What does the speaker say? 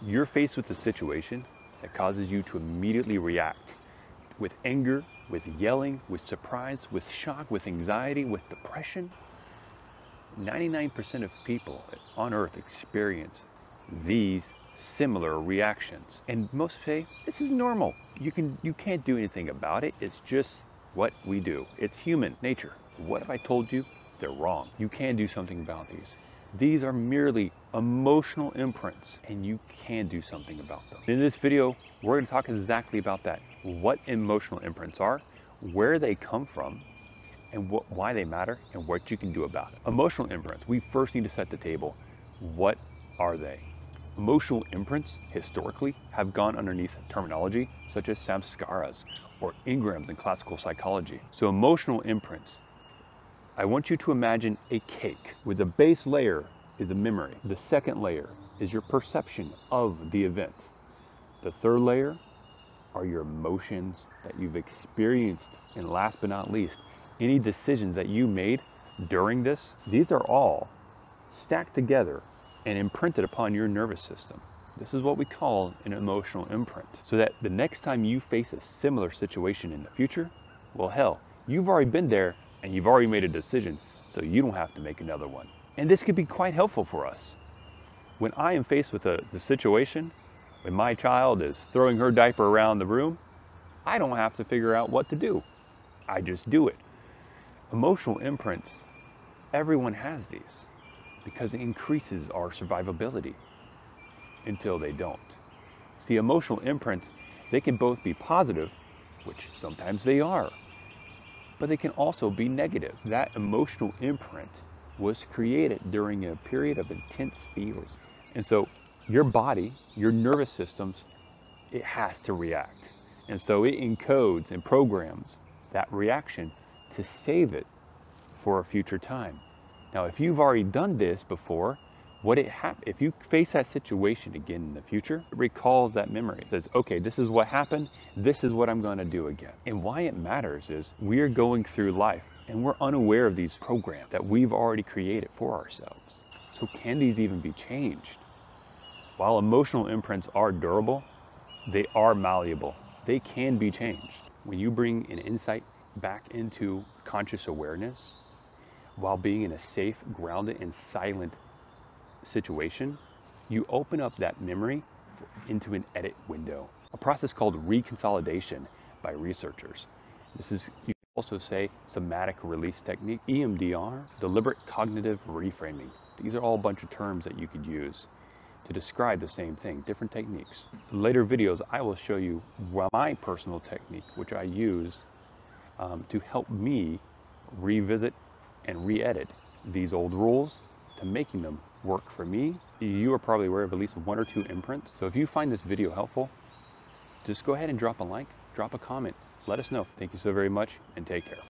you're faced with a situation that causes you to immediately react with anger, with yelling, with surprise, with shock, with anxiety, with depression, 99% of people on Earth experience these similar reactions. And most say, this is normal. You can't do anything about it. It's just what we do. It's human nature. What if I told you they're wrong? You can do something about these. These are merely emotional imprints, and you can do something about them. In this video, we're going to talk exactly about that. What emotional imprints are, where they come from, and why they matter, and what you can do about it. Emotional imprints, we first need to set the table. What are they? Emotional imprints, historically, have gone underneath terminology such as Samskaras or Engrams in classical psychology. So emotional imprints, I want you to imagine a cake where the base layer is a memory. The second layer is your perception of the event. The third layer are your emotions that you've experienced. And last but not least, any decisions that you made during this. These are all stacked together and imprinted upon your nervous system. This is what we call an emotional imprint. So that the next time you face a similar situation in the future, well, hell, you've already been there and you've already made a decision, so you don't have to make another one. And this could be quite helpful for us. When I am faced with the situation, when my child is throwing her diaper around the room, I don't have to figure out what to do. I just do it. Emotional imprints, everyone has these because it increases our survivability until they don't. See, emotional imprints, they can both be positive, which sometimes they are, but they can also be negative. That emotional imprint was created during a period of intense feeling. And so your body, your nervous systems, it has to react. And so it encodes and programs that reaction to save it for a future time. Now, if you've already done this before, if you face that situation again in the future, it recalls that memory. It says, okay, this is what happened. This is what I'm going to do again. And why it matters is we're going through life and we're unaware of these programs that we've already created for ourselves. So can these even be changed? While emotional imprints are durable, they are malleable. They can be changed. When you bring an insight back into conscious awareness, while being in a safe, grounded, and silent situation, you open up that memory into an edit window. A process called reconsolidation by researchers. This is, you can also say, somatic release technique, EMDR, deliberate cognitive reframing. These are all a bunch of terms that you could use to describe the same thing, different techniques. In later videos, I will show you my personal technique, which I use to help me revisit and re-edit these old rules to making them work for me. You are probably aware of at least one or two imprints. So if you find this video helpful, just go ahead and drop a like, drop a comment, let us know. Thank you so very much and take care.